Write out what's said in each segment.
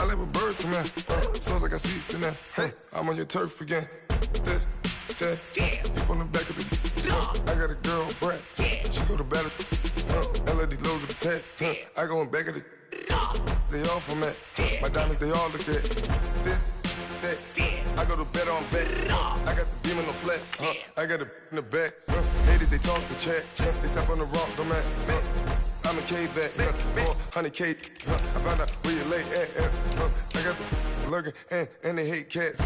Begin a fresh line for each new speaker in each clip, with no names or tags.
I like when birds come in. Sounds like I seats in there. Hey, I'm on your turf again. This, that, you from the back of the. I got a girl, Brad. She go to battle. LAD low to the tag. I go in back of the. They all from that. My diamonds, they all look at. This, that. I go to bed on bed. I got the beam in the flex. I got it in the back. Ladies, they talk the chat. They step on the rock, don't man. I'm a cave back. 400K. I found out where you lay at. I got the lurking and they hate cats.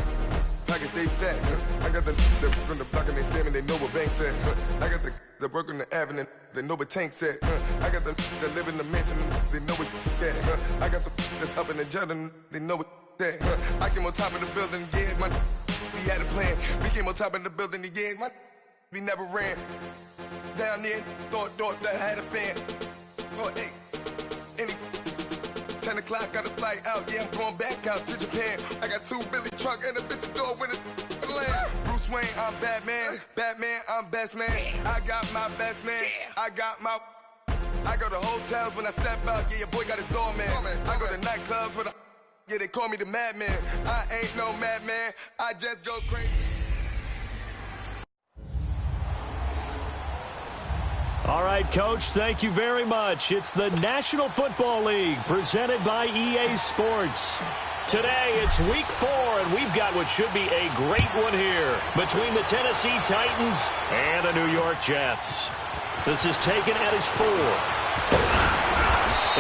Pockets stay fat. I got the from the block and they spamming, they know what banks at. I got the work on the avenue, they know what tanks at. I got the that live in the mansion, they know what that. I got some that's up in the jet and they know what that. I came on top of the building, yeah, my we had a plan. We came on top of the building, yeah, my we never ran. Down there, thought that I had a fan. Oh, hey, any 10 o'clock, got a flight out, yeah, I'm going back out to Japan. I got 2 Billy truck and a bitch door with a land. Bruce Wayne, I'm Batman. Batman, I'm best man. I got my best man. I got my. I go to hotels when I step out, yeah, your boy got a doorman. I go to nightclubs with a. Yeah, they call me the madman. I ain't no madman. I just go crazy.
All right, Coach, thank you very much. It's the National Football League presented by EA Sports. Today, it's Week 4, and we've got what should be a great one here between the Tennessee Titans and the New York Jets. This is taken at his 4.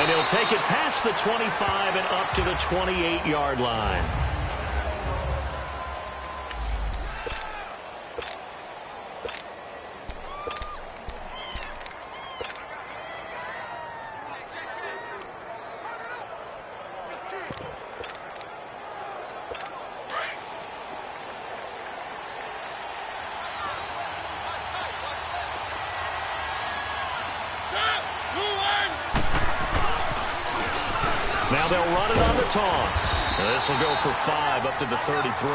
And he'll take it past the 25 and up to the 28-yard line. Now they'll run it on the toss. This will go for 5 up to the 33.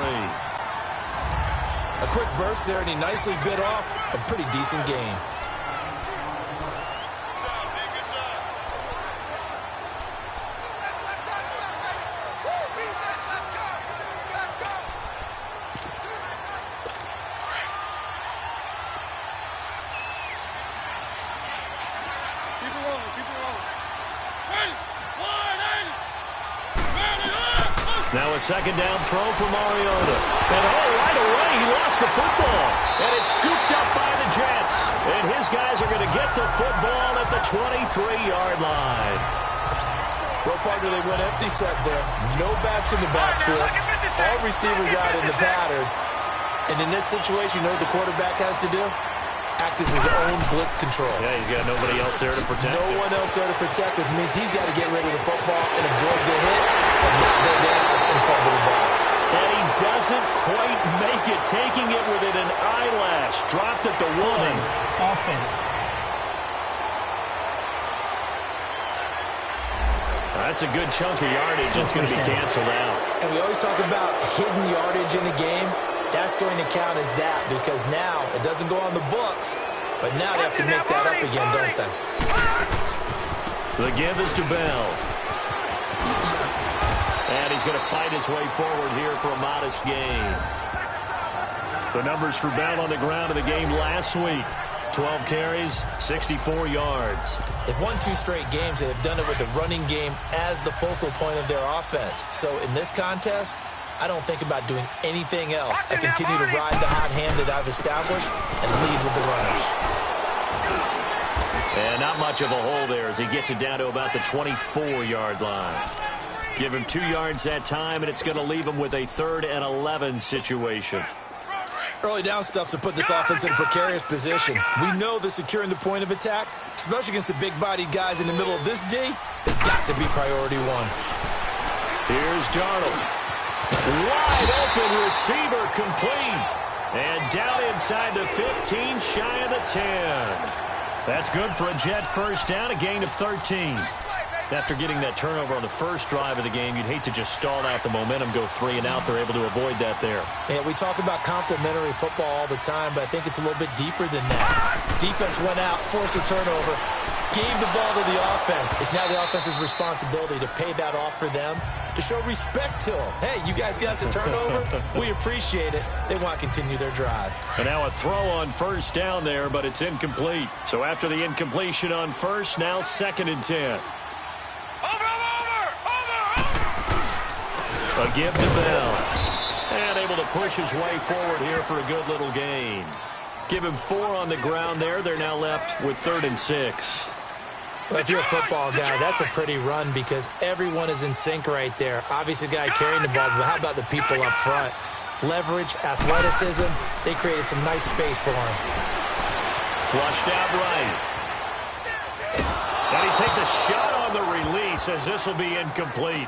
A quick burst there, and he nicely bit off a pretty decent gain.
Now a second down throw for Mariota. And right away, he lost the football. And it's scooped up by the Jets. And his guys are going to get the football at the 23-yard line.
Well, partner, they went empty set there. No backs in the backfield. All receivers out in the pattern. And in this situation, you know what the quarterback has to do? Act as his own blitz control.
Yeah, he's got nobody else there to protect
him. No one else there to protect, which means he's got to get rid of the football and absorb the hit and not go down and fumble the ball.
And he doesn't quite make it, taking it within an eyelash. Dropped at the 1.
Offense.
That's a good chunk of yardage. It's going to be canceled out.
And we always talk about hidden yardage in a game. That's going to count as that because now it doesn't go on the books, but now they have to make that up again, don't they?
The give is to Bell. And he's going to fight his way forward here for a modest gain. The numbers for Bell on the ground in the game last week. 12 carries, 64 yards.
They've won 2 straight games, and they've done it with the running game as the focal point of their offense. So in this contest, I don't think about doing anything else. I continue to ride the hot hand that I've established and lead with the runners.
And not much of a hole there as he gets it down to about the 24-yard line. Give him 2 yards that time, and it's going to leave him with a 3rd and 11 situation.
Early down stuff's to put this offense in a precarious position. We know that securing the point of attack, especially against the big-bodied guys in the middle of this D, has got to be priority 1.
Here's Darnold. Wide open receiver complete. And down inside the 15, shy of the 10. That's good for a Jet first down, a gain of 13. After getting that turnover on the first drive of the game, you'd hate to just stall out the momentum, go 3 and out. They're able to avoid that there.
Yeah, we talk about complementary football all the time, but I think it's a little bit deeper than that. Defense went out, forced a turnover. gave the ball to the offense. It's now the offense's responsibility to pay that off for them, to show respect to them. Hey, you guys got a turnover? We appreciate it. They want to continue their drive.
And now a throw on first down there, but it's incomplete. So after the incompletion on first, now 2nd and 10. A give to Bell. And able to push his way forward here for a good little gain. Give him 4 on the ground there. They're now left with 3rd and 6.
Well, if you're a football guy, that's a pretty run because everyone is in sync right there. Obviously, the guy carrying the ball, but how about the people up front? Leverage, athleticism, they created some nice space for him.
Flushed out right. And he takes a shot on the release as this will be incomplete.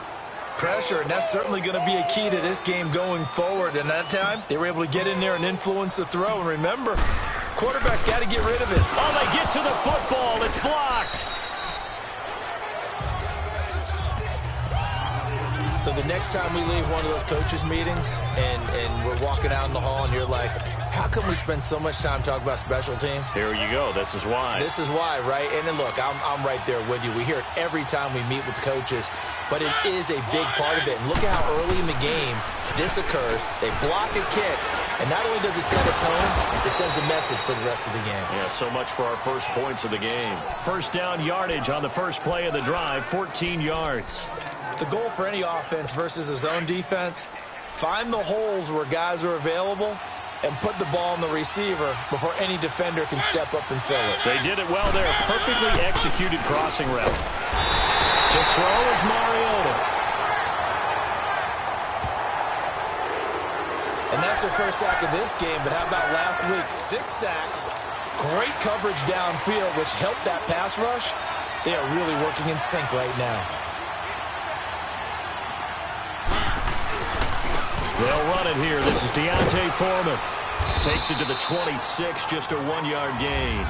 Pressure, and that's certainly going to be a key to this game going forward. And that time, they were able to get in there and influence the throw. And remember, quarterback's got to get rid of it.
Oh, they get to the football. It's blocked.
So the next time we leave one of those coaches' meetings and we're walking out in the hall and you're like, how come we spend so much time talking about special teams?
Here you go. This is why.
This is why, right? And then look, I'm right there with you. We hear it every time we meet with coaches, but it is a big part of it. And look at how early in the game this occurs. They block a kick, and not only does it set a tone, it sends a message for the rest of the game.
Yeah, so much for our first points of the game. First down yardage on the first play of the drive, 14 yards.
The goal for any offense versus a zone defense, find the holes where guys are available and put the ball on the receiver before any defender can step up and fill it.
They did it well there. Perfectly executed crossing route. To throw is Mariota.
And that's their first sack of this game, but how about last week? 6 sacks, great coverage downfield, which helped that pass rush. They are really working in sync right now.
They'll run it here. This is Deontay Foreman. Takes it to the 26, just a 1-yard gain.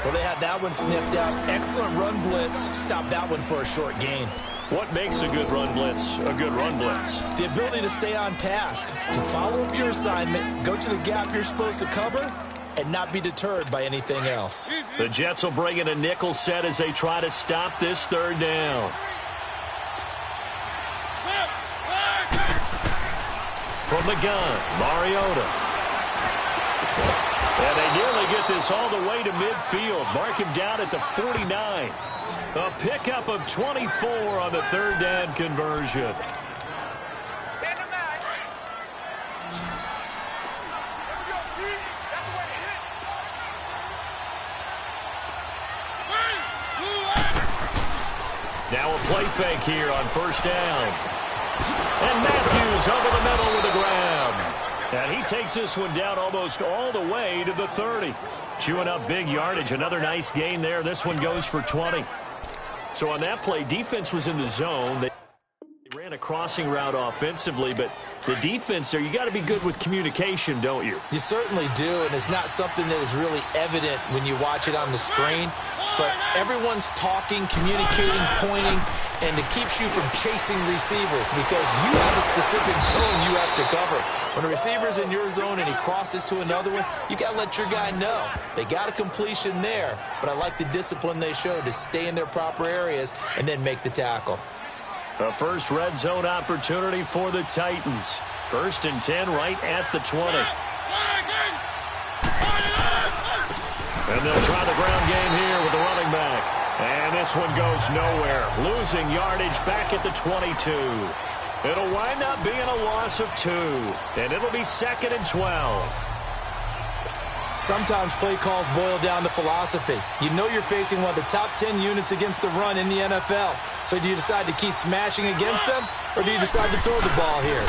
Well, they had that one sniffed out. Excellent run blitz. Stopped that one for a short gain.
What makes a good run blitz a good run blitz?
The ability to stay on task, to follow up your assignment, go to the gap you're supposed to cover, and not be deterred by anything else.
The Jets will bring in a nickel set as they try to stop this 3rd down. From the gun, Mariota. And they nearly get this all the way to midfield. Mark him down at the 49. A pickup of 24 on the 3rd down conversion. Now a play fake here on first down. And Matthews over the middle with the grab. And he takes this one down almost all the way to the 30. Chewing up big yardage. Another nice gain there. This one goes for 20. So on that play, defense was in the zone. They ran a crossing route offensively, but the defense there, you got to be good with communication, don't you?
You certainly do, and it's not something that is really evident when you watch it on the screen. But everyone's talking, communicating, pointing, and it keeps you from chasing receivers because you have a specific zone you have to cover. When a receiver's in your zone and he crosses to another one, you got to let your guy know. They got a completion there, but I like the discipline they showed to stay in their proper areas and then make the tackle.
A first red zone opportunity for the Titans. 1st and 10 right at the 20. And they'll try the ground game here with the running back. And this one goes nowhere. Losing yardage back at the 22. It'll wind up being a loss of 2. And it'll be 2nd and 12.
Sometimes play calls boil down to philosophy. You know you're facing one of the top 10 units against the run in the NFL. So do you decide to keep smashing against them, or do you decide to throw the ball here?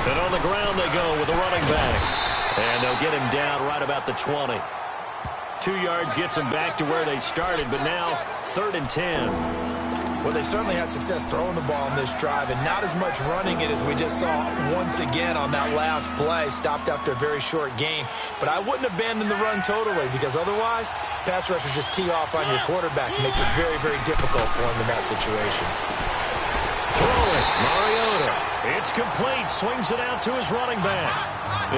And on the ground they go with the running back. And they'll get him down right about the 20. 2 yards gets them back to where they started, but now 3rd and 10.
Well, they certainly had success throwing the ball on this drive, and not as much running it as we just saw once again on that last play. Stopped after a very short gain. But I wouldn't abandon the run totally, because otherwise, pass rushers just tee off on your quarterback. It makes it very, very difficult for him in that situation.
Throwing, Mariota. It's complete. Swings it out to his running back.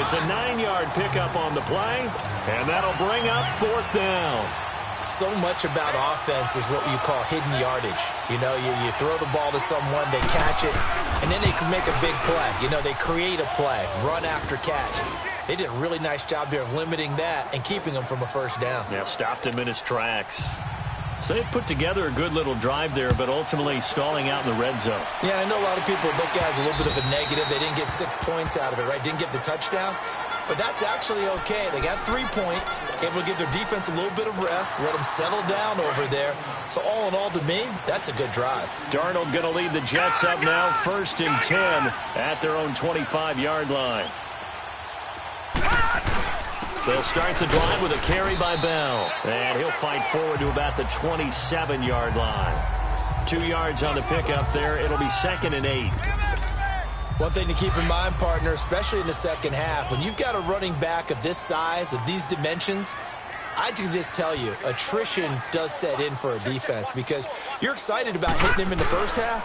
It's a 9-yard pickup on the play, and that'll bring up 4th down.
so much about offense is what you call hidden yardage. You know, you throw the ball to someone, they catch it, and then they can make a big play. You know, they create a play, run after catch. They did a really nice job there of limiting that and keeping him from a first down.
Yeah, stopped him in his tracks. So they put together a good little drive there, but ultimately stalling out in the red zone.
Yeah, I know a lot of people look at it as a little bit of a negative. They didn't get 6 points out of it, right? Didn't get the touchdown. But that's actually okay. They got 3 points, able to give their defense a little bit of rest, let them settle down over there. So all in all, to me, that's a good drive.
Darnold going to lead the Jets up now, 1st and 10 at their own 25-yard line. They'll start the drive with a carry by Bell. And he'll fight forward to about the 27-yard line. 2 yards on the pickup there. It'll be 2nd and 8.
One thing to keep in mind, partner, especially in the second half, when you've got a running back of this size, of these dimensions, I can just tell you, attrition does set in for a defense because you're excited about hitting him in the first half.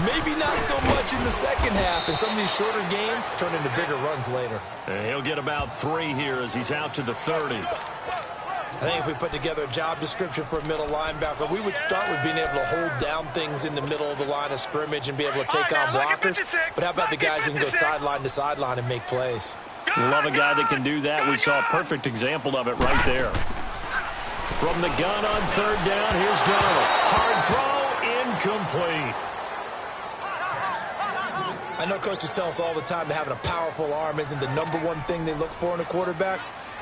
Maybe not so much in the second half, and some of these shorter gains turn into bigger runs later.
And he'll get about 3 here as he's out to the 30.
I think if we put together a job description for a middle linebacker, we would start with being able to hold down things in the middle of the line of scrimmage and be able to take on blockers. But how about the guys who can go sideline to sideline and make plays?
Love a guy that can do that. We saw a perfect example of it right there. From the gun on 3rd down, here's Darnold. Hard throw, incomplete.
I know coaches tell us all the time that having a powerful arm isn't the #1 thing they look for in a quarterback.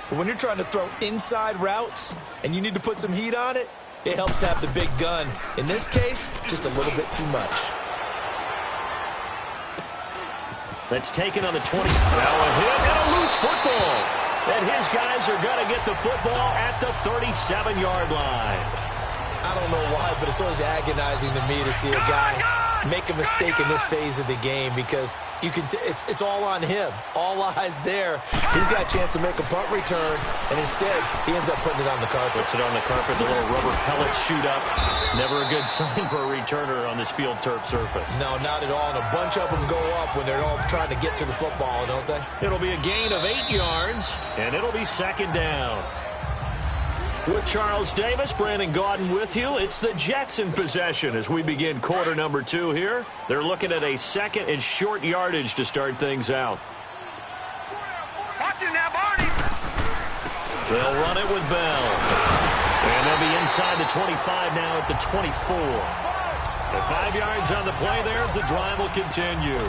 But when you're trying to throw inside routes and you need to put some heat on it, it helps to have the big gun. In this case, just a little bit too much.
That's taken on the 20. Now a hit and a loose football. And his guys are going to get the football at the 37-yard line.
I don't know why, but it's always agonizing to me to see a guy make a mistake in this phase of the game because you can it's all on him. All eyes there. He's got a chance to make a punt return, and instead he ends up putting it on the carpet.
Puts it on the carpet. The little rubber pellets shoot up. Never a good sign for a returner on this field turf surface.
No, not at all. And a bunch of them go up when they're all trying to get to the football, don't they?
It'll be a gain of 8 yards, and it'll be 2nd down. With Charles Davis, Brandon Gaudin with you. It's the Jets in possession as we begin quarter number 2 here. They're looking at a 2nd and short yardage to start things out.
Watch it now, Barney.
They'll run it with Bell. And they'll be inside the 25 now at the 24. The 5 yards on the play there as the drive will continue.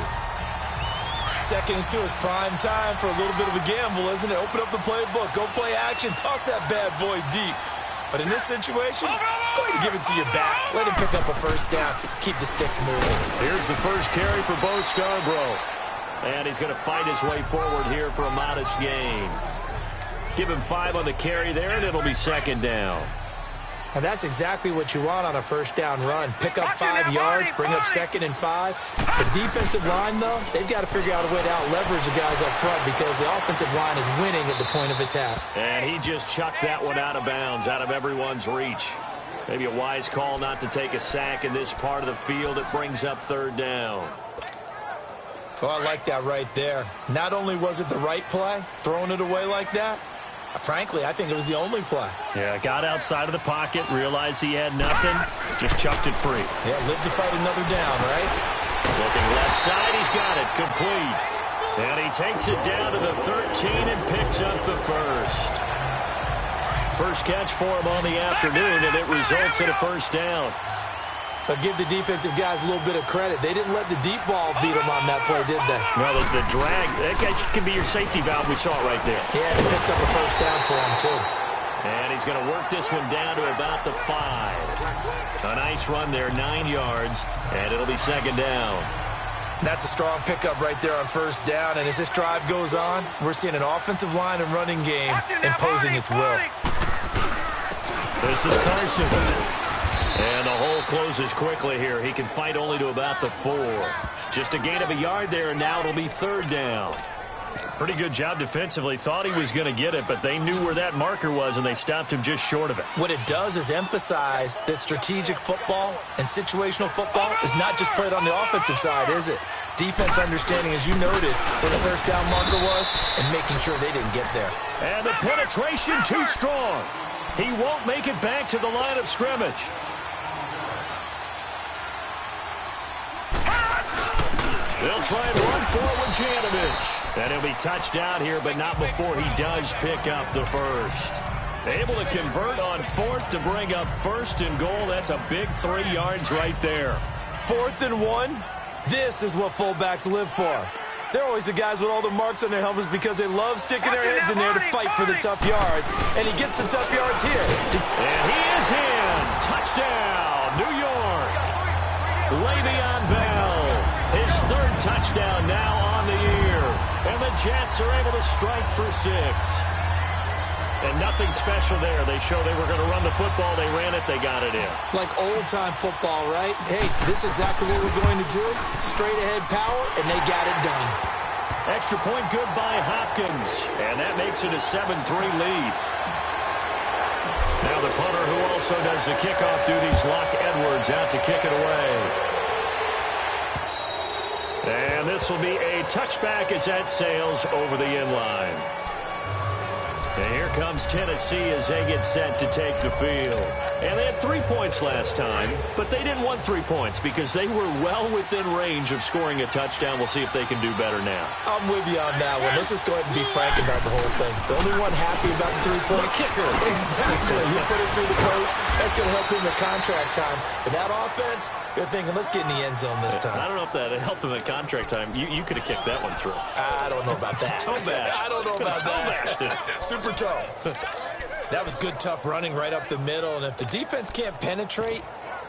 2nd and 2 is prime time for a little bit of a gamble, isn't it? Open up the playbook, go play action, toss that bad boy deep. But in this situation, go ahead and give it to your back. Let him pick up a first down. Keep the sticks moving.
Here's the first carry for Bo Scarborough. And he's going to fight his way forward here for a modest gain. Give him 5 on the carry there, and it'll be 2nd down.
And that's exactly what you want on a first down run. Pick up 5 yards, bring up 2nd and 5. The defensive line, though, they've got to figure out a way to out-leverage the guys up front because the offensive line is winning at the point of attack.
And he just chucked that one out of bounds, out of everyone's reach. Maybe a wise call not to take a sack in this part of the field. It brings up 3rd down.
Oh, I like that right there. Not only was it the right play, throwing it away like that, frankly, I think it was the only play.
Yeah, got outside of the pocket, realized he had nothing, just chucked it free.
Yeah, live to fight another down, right?
Looking left side, he's got it, complete. And he takes it down to the 13 and picks up the first. First catch for him on the afternoon, and it results in a first down.
But give the defensive guys a little bit of credit. They didn't let the deep ball beat them on that play, did they?
No, the drag, that can be your safety valve. We saw it right there.
Yeah, he picked up a first down for him, too.
And he's going to work this one down to about the 5. A nice run there, 9 yards, and it'll be 2nd down.
That's a strong pickup right there on first down. And as this drive goes on, we're seeing an offensive line and running game imposing its will.
This is Carson. And the hole closes quickly here. He can fight only to about the 4. Just a gain of a yard there, and now it'll be 3rd down. Pretty good job defensively. Thought he was going to get it, but they knew where that marker was, and they stopped him just short of it.
What it does is emphasize that strategic football and situational football is not just played on the offensive side, is it? Defense understanding, as you noted, where the first down marker was and making sure they didn't get there.
And the penetration too strong. He won't make it back to the line of scrimmage. They'll try and run forward Janovich. And he'll be touched out here, but not before he does pick up the first. Able to convert on fourth to bring up first and goal. That's a big 3 yards right there.
4th and 1. This is what fullbacks live for. They're always the guys with all the marks on their helmets because they love sticking their heads in there to fight for the tough yards. And he gets the tough yards here.
And he is in. Touchdown, New York. Le'Veon Bell, his 3rd touchdown now on the year. And the Jets are able to strike for 6. And nothing special there. They showed they were going to run the football. They ran it. They got it in.
Like old-time football, right? Hey, this is exactly what we're going to do. Straight-ahead power, and they got it done.
Extra point good by Hopkins. And that makes it a 7-3 lead. Now the punter who also does the kickoff duties, Locke Edwards, out to kick it away. And this will be a touchback as that sails over the end line. And here comes Tennessee as they get set to take the field. And they had 3 points last time, but they didn't want 3 points because they were well within range of scoring a touchdown. We'll see if they can do better now.
I'm with you on that one. Let's just go ahead and be frank about the whole thing. The only one happy about the 3-point
kicker.
Exactly. You put it through the post. That's going to help him at contract time. But that offense, they're thinking, let's get in the end zone this time.
I don't know if that helped him at contract time. You could have kicked that one through.
I don't know about that.
Toe bash.
I don't know about
that.
Super toe. That was good, tough running right up the middle. And if the defense can't penetrate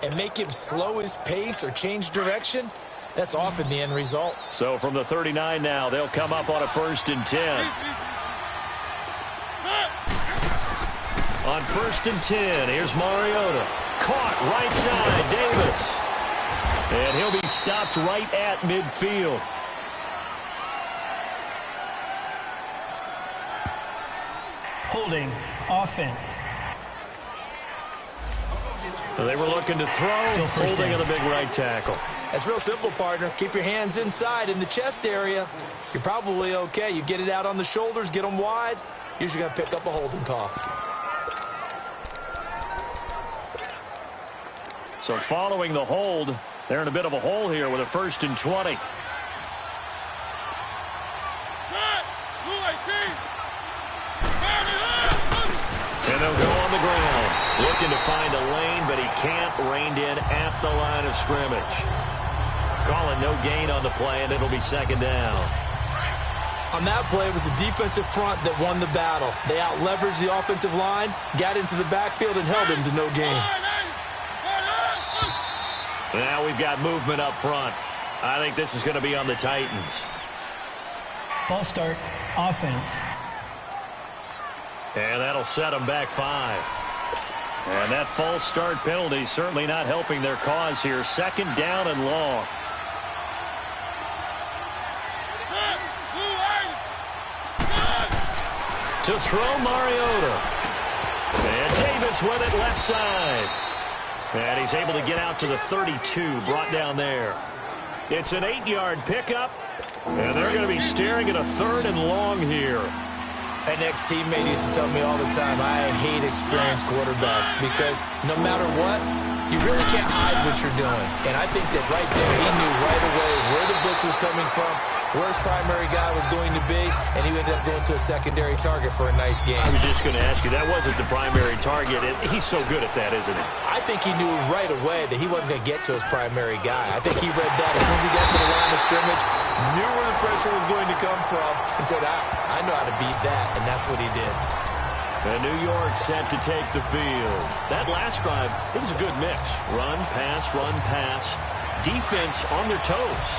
and make him slow his pace or change direction, that's often the end result.
So from the 39 now, they'll come up on a 1st and 10. On 1st and 10, here's Mariota. Caught right side, Davis. And he'll be stopped right at midfield.
Holding offense.
They were looking to throw, holding on the big right tackle.
That's real simple, partner. Keep your hands inside in the chest area. You're probably okay. You get it out on the shoulders, get them wide. Usually going to pick up a holding call.
So following the hold, they're in a bit of a hole here with a 1st and 20. And they'll go on the ground, looking to find a lane, but he can't. Reined in at the line of scrimmage. Calling no gain on the play, and it'll be 2nd down.
On that play, it was the defensive front that won the battle. They out-leveraged the offensive line, got into the backfield, and held him to no gain.
Now we've got movement up front. I think this is going to be on the Titans.
False start, offense.
And that'll set them back 5. And that false start penalty certainly not helping their cause here. 2nd down and long. To throw, Mariota. And Davis with it left side. And he's able to get out to the 32, brought down there. It's an 8-yard pickup. And they're going to be staring at a 3rd and long here.
An ex-teammate used to tell me all the time, I hate experienced quarterbacks because no matter what, you really can't hide what you're doing. And I think that right there, he knew right away where the blitz was coming from, where his primary guy was going to be, and he ended up going to a secondary target for a nice game.
I was just going to ask you, that wasn't the primary target. He's so good at that, isn't he?
I think he knew right away that he wasn't going to get to his primary guy. I think he read that as soon as he got to the line of scrimmage, knew where the pressure was going to come from, and said, I know how to beat that, and that's what he did.
And New York set to take the field. That last drive, it was a good mix. Run, pass, defense on their toes.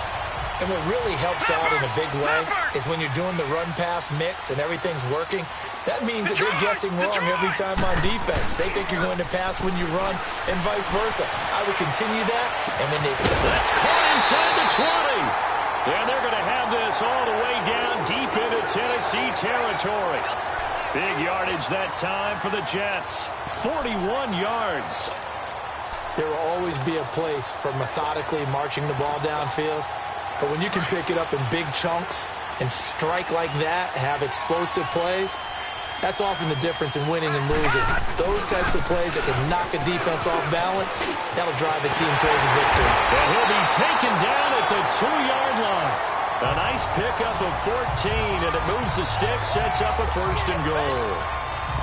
And what really helps out in a big way is when you're doing the run-pass mix and everything's working, that means that they're guessing wrong every time on defense. They think you're going to pass when you run and vice versa. I would continue that, and when they...
That's caught inside the 20. And they're going to have this all the way down deep into Tennessee territory. Big yardage that time for the Jets. 41 yards.
There will always be a place for methodically marching the ball downfield. But when you can pick it up in big chunks and strike like that, have explosive plays, That's often the difference in winning and losing. Those types of plays that can knock a defense off balance, that'll drive a team towards a victory.
And he'll be taken down at the 2-yard line. A nice pickup of 14, and it moves the stick, sets up a 1st and goal.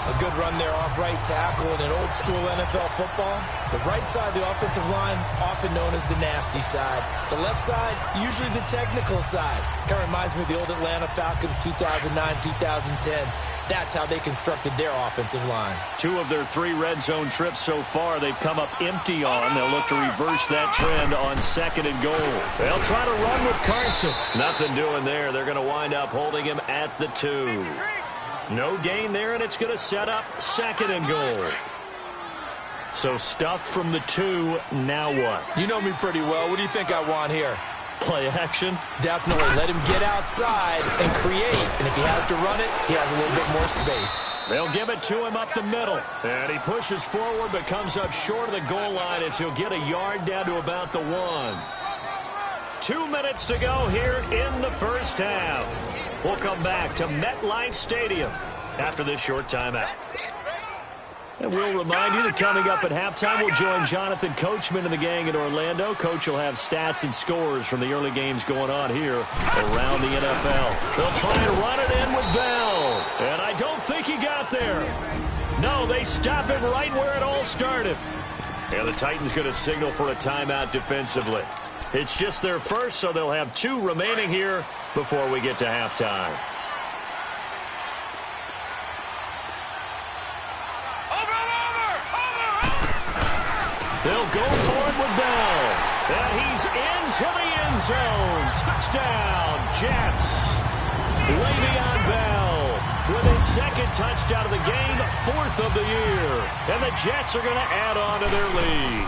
A good run there off right tackle in an old-school NFL football. The right side of the offensive line, often known as the nasty side. The left side, usually the technical side. Kind of reminds me of the old Atlanta Falcons 2009-2010. That's how they constructed their offensive line. 2 of their 3 red zone trips so far, they've come up empty on. They'll look to reverse that trend on 2nd and goal. They'll try to run with Carson. Nothing doing there. They're going to wind up holding him at the 2. No gain there, and it's going to set up 2nd and goal. So stuffed from the 2, now what? You know me pretty well. What do you think I want here? Play action? Definitely. Let him get outside and create. And if he has to run it, he has a little bit more space. They'll give it to him up the middle. And he pushes forward but comes up short of the goal line as he'll get a yard down to about the 1. 2 minutes to go here in the first half. We'll come back to MetLife Stadium after this short timeout. And we'll remind you that coming up at halftime, we'll join Jonathan Coachman and the gang in Orlando. Coach will have stats and scores from the early games going on here around the NFL. They'll try and run it in with Bell. And I don't think he got there. No, they stop him right where it all started. And the Titans going to signal for a timeout defensively. It's just their first, so they'll have 2 remaining here before we get to halftime. They'll go for it with Bell. And he's into the end zone. Touchdown, Jets. Le'Veon Bell with his 2nd touchdown of the game, 4th of the year. And the Jets are going to add on to their lead.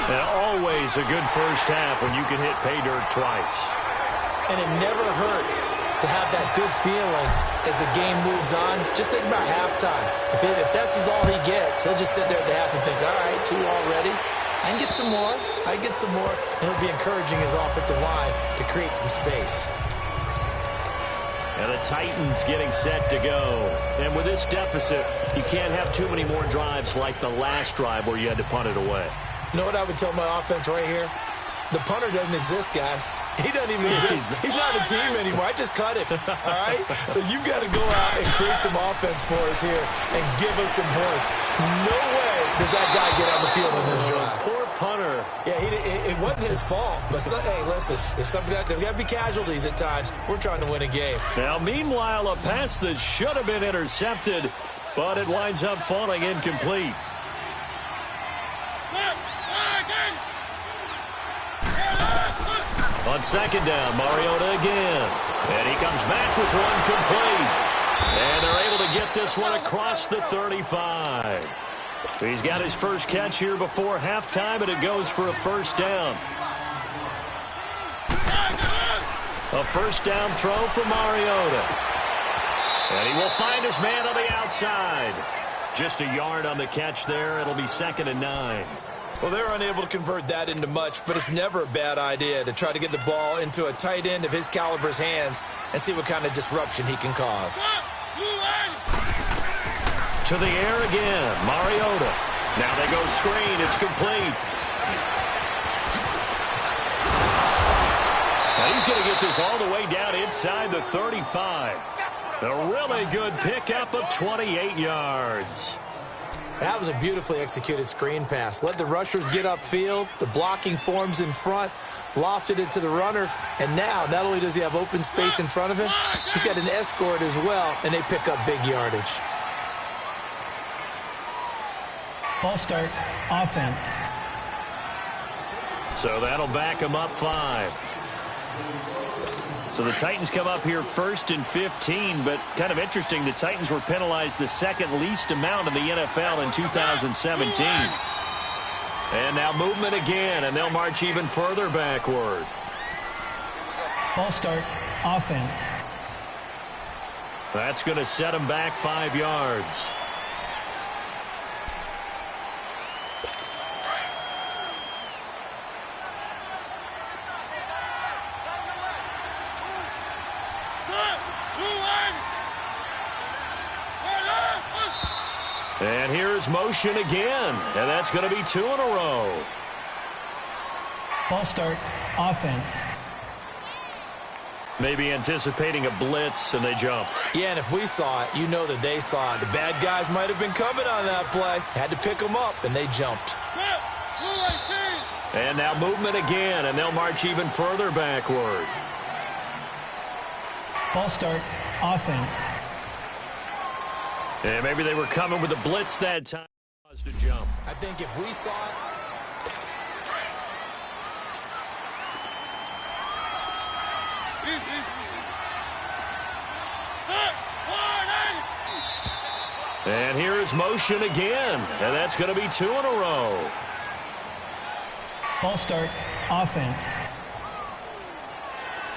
And always a good first half when you can hit pay dirt twice. And it never hurts to have that good feeling as the game moves on. Just think about halftime. If that's all he gets, he'll just sit there at the half and think, all right, 2 already. I can get some more. I can get some more. And he'll be encouraging his offensive line to create some space. And the Titans getting set to go. And with this deficit, you can't have too many more drives like the last drive where you had to punt it away. You know what I would tell my offense right here? The punter doesn't exist, guys. He doesn't even exist. He's not a team anymore. I just cut him, all right? So you've got to go out and create some offense for us here and give us some points. No way does that guy get on the field on this drive. Poor punter. Yeah, it wasn't his fault. But, hey, listen, there's got to be casualties at times. We're trying to win a game. Now, meanwhile, a pass that should have been intercepted, but it winds up falling incomplete. On 2nd down, Mariota again. And he comes back with one complete. And they're able to get this one across the 35. He's got his first catch here before halftime, and it goes for a 1st down. A 1st down throw for Mariota. And he will find his man on the outside. Just a yard on the catch there. It'll be 2nd and 9. Well, they're unable to convert that into much, but it's never a bad idea to try to get the ball into a tight end of his caliber's hands and see what kind of disruption he can cause. To the air again, Mariota. Now they go screen. It's complete. Now he's going to get this all the way down inside the 35. A really good pickup of 28 yards. That was a beautifully executed screen pass. Let the rushers get upfield. The blocking forms in front. Lofted it to the runner. And now, not only does he have open space in front of him, he's got an escort as well, and they pick up big yardage.
False start, offense.
So that'll back him up 5. So the Titans come up here 1st and 15, but kind of interesting, the Titans were penalized the 2nd least amount in the NFL in 2017. And now movement again, and they'll march even further backward.
False start, offense.
That's going to set them back 5 yards. And here's motion again, and that's going to be 2 in a row.
False start, offense.
Maybe anticipating a blitz, and they jumped.
Yeah, and if we saw it, you know that they saw it. The bad guys might have been coming on that play. Had to pick them up, and they jumped.
And now movement again, and they'll march even further backward.
False start, offense.
And maybe they were coming with a blitz that time. To jump.
I think if we saw it.
And here's motion again, and that's going to be 2 in a row.
False start, offense.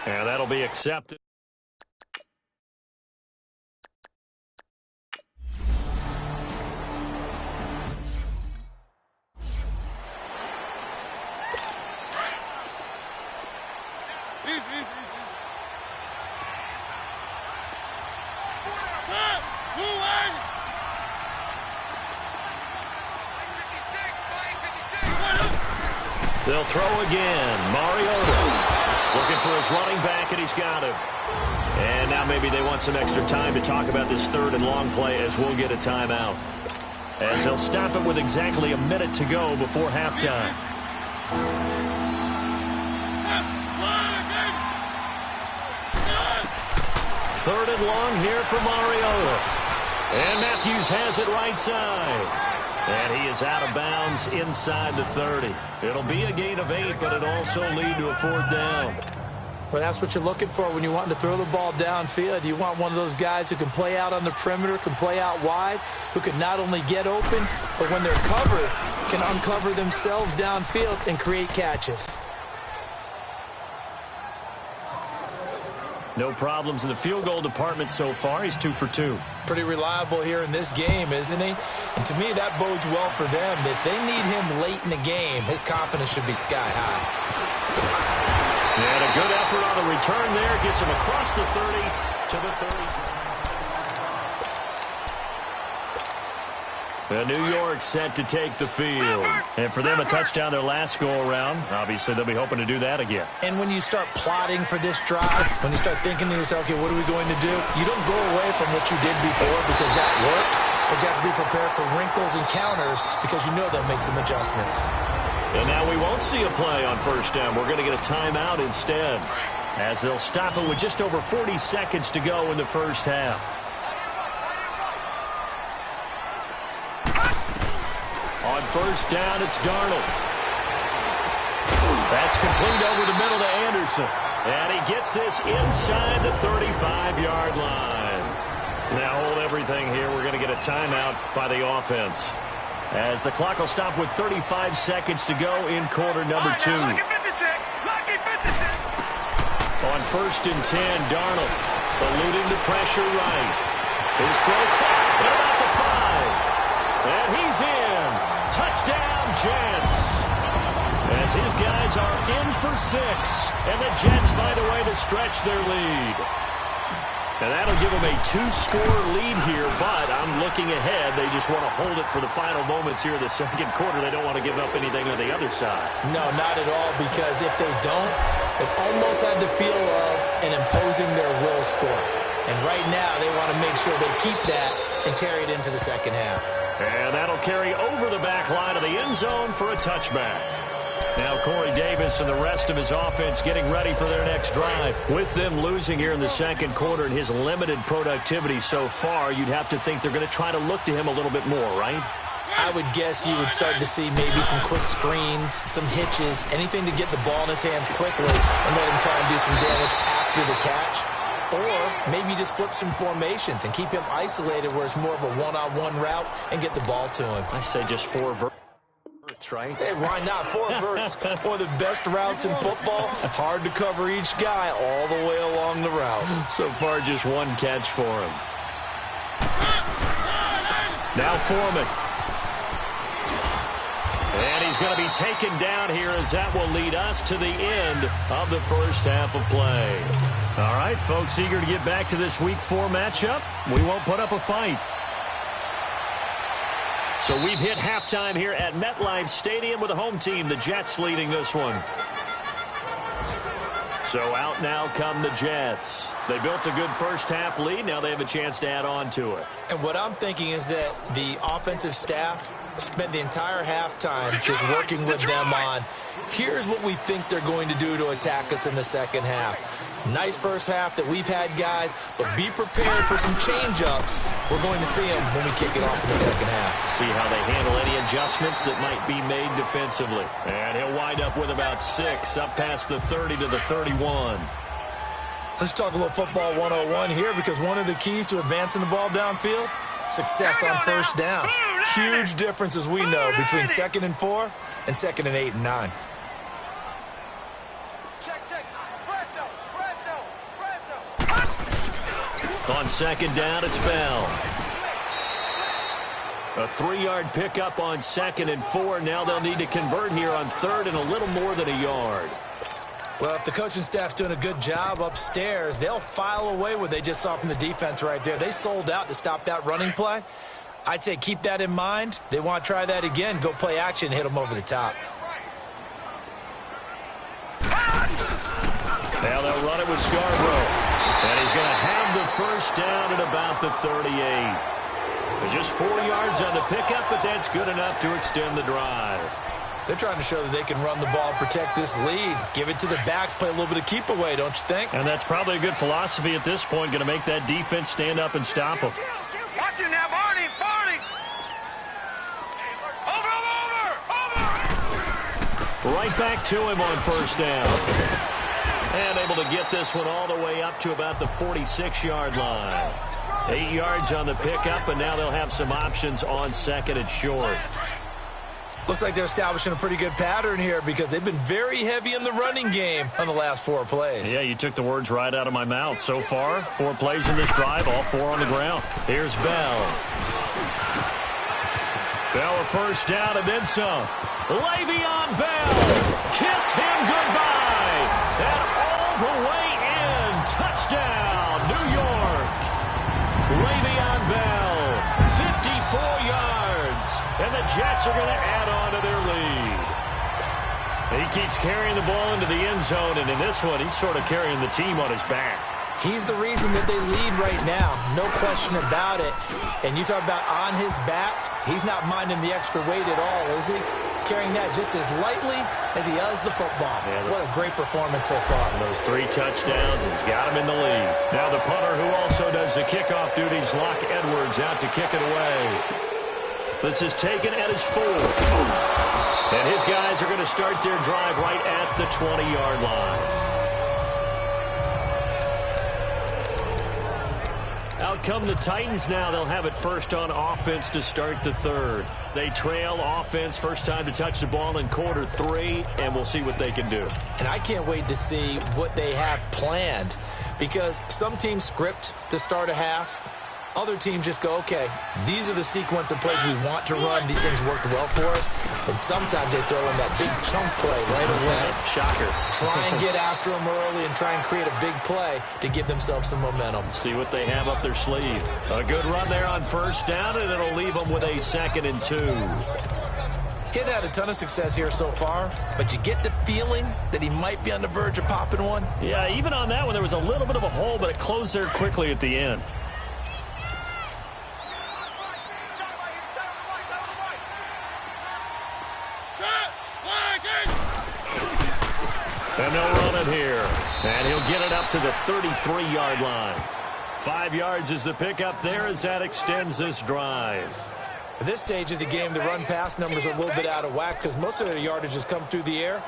And that'll be accepted. They'll throw again. Mariota looking for his running back, and he's got him. And now maybe they want some extra time to talk about this 3rd and long play, as we'll get a timeout. As they'll stop it with exactly a minute to go before halftime. Third and long here for Mariota. And Matthews has it right side. And he is out of bounds inside the 30. It'll be a gain of 8, but it'll also lead to a 4th down.
Well, that's what you're looking for when you want to throw the ball downfield. You want one of those guys who can play out on the perimeter, can play out wide, who can not only get open, but when they're covered, can uncover themselves downfield and create catches.
No problems in the field goal department so far. He's 2 for 2.
Pretty reliable here in this game, isn't he? And to me, that bodes well for them. If they need him late in the game, his confidence should be sky high.
And a good effort on the return there. Gets him across the 30 to the 30. New York set to take the field. And for them, a touchdown their last go-around. Obviously, they'll be hoping to do that again.
And when you start plotting for this drive, when you start thinking to yourself, okay, what are we going to do? You don't go away from what you did before because that worked, but you have to be prepared for wrinkles and counters because you know they'll make some adjustments.
And now we won't see a play on 1st down. We're going to get a timeout instead, as they'll stop it with just over 40 seconds to go in the 1st half. On 1st down, it's Darnold. That's complete over the middle to Anderson. And he gets this inside the 35-yard line. Now hold everything here. We're going to get a timeout by the offense, as the clock will stop with 35 seconds to go in quarter number 2. On 1st and 10, Darnold eluding the pressure right. His throw caught at about the 5. And he's in. Touchdown, Jets. As his guys are in for 6. And the Jets find a way to stretch their lead. And that'll give them a 2-score lead here, but I'm looking ahead. They just want to hold it for the final moments here in the 2nd quarter. They don't want to give up anything on the other side.
No, not at all, because if they don't, it almost had the feel of an imposing their will score. And right now, they want to make sure they keep that and carry it into the 2nd half.
And that'll carry over the back line of the end zone for a touchback. Now Corey Davis and the rest of his offense getting ready for their next drive. With them losing here in the 2nd quarter and his limited productivity so far, you'd have to think they're going to try to look to him a little bit more, right?
I would guess you would start to see maybe some quick screens, some hitches, anything to get the ball in his hands quickly and let him try and do some damage after the catch. Or maybe just flip some formations and keep him isolated where it's more of a one-on-one route and get the ball to him.
I say just 4 verts, right?
Hey, why not? 4 verts, one of the best routes in football. Hard to cover each guy all the way along the route.
So far, just 1 catch for him. Now Foreman. And he's going to be taken down here, as that will lead us to the end of the 1st half of play. All right, folks, eager to get back to this Week 4 matchup. We won't put up a fight. So we've hit halftime here at MetLife Stadium with the home team, the Jets, leading this one. So out now come the Jets. They built a good first-half lead. Now they have a chance to add on to it.
And what I'm thinking is that the offensive staff spent the entire halftime just working with them on, here's what we think they're going to do to attack us in the second half. Nice first half that we've had, guys, but be prepared for some change-ups. We're going to see them when we kick it off in the second half.
See how they handle any adjustments that might be made defensively. And he'll wind up with about 6, up past the 30 to the 31.
Let's talk a little football 101 here, because one of the keys to advancing the ball downfield, success on first down. Huge difference, as we know, between 2nd and 4 and 2nd and 8 and 9.
On second down, it's Bell. A 3-yard pickup on 2nd and 4. Now they'll need to convert here on 3rd and a little more than a yard.
Well, if the coaching staff's doing a good job upstairs, they'll file away what they just saw from the defense right there. They sold out to stop that running play. I'd say keep that in mind. They want to try that again. Go play action, hit them over the top.
Now they'll run it with Scarborough. And he's going to have the first down at about the 38. Just 4 yards on the pickup, but that's good enough to extend the drive.
They're trying to show that they can run the ball, protect this lead. Give it to the backs, play a little bit of keep away, don't you think?
And that's probably a good philosophy at this point, going to make that defense stand up and stop them.
Watch it now, Barney! Over!
Right back to him on first down. And able to get this one all the way up to about the 46-yard line. 8 yards on the pickup, and now they'll have some options on 2nd and short.
Looks like they're establishing a pretty good pattern here, because they've been very heavy in the running game on the last 4 plays.
Yeah, you took the words right out of my mouth. So far, 4 plays in this drive, all 4 on the ground. Here's Bell. Bell a first down and then some. Le'Veon Bell. Kiss him goodbye. And all the way in. Touchdown, New York. Le'Veon Bell, 54 yards. And the Jets are going to add on to their lead. He keeps carrying the ball into the end zone, and in this one, he's sort of carrying the team on his back.
He's the reason that they lead right now, no question about it. And you talk about on his back, he's not minding the extra weight at all, is he? Carrying that just as lightly as he does the football. Yeah, what a great performance so far.
Those 3 touchdowns, he's got him in the lead. Now the punter, who also does the kickoff duties, Locke Edwards, out to kick it away. This is taken at his 4. And his guys are going to start their drive right at the 20-yard line. Out come the Titans now. They'll have it first on offense to start the 3rd. They trail offense, first time to touch the ball in quarter 3, and we'll see what they can do.
And I can't wait to see what they have planned, because some teams script to start a half. Other teams just go, okay, these are the sequence of plays we want to run. These things worked well for us. And sometimes they throw in that big chunk play right away.
Shocker.
Try and get after them early and try and create a big play to give themselves some momentum.
See what they have up their sleeve. A good run there on first down, and it'll leave them with a 2nd and 2.
He had a ton of success here so far, but you get the feeling that he might be on the verge of popping one.
Yeah, even on that one, there was a little bit of a hole, but it closed there quickly at the end. And they'll run it here. And he'll get it up to the 33-yard line. 5 yards is the pickup there as that extends this drive.
At this stage of the game, the run-pass numbers are a little bit out of whack because most of their yardage has come through the air.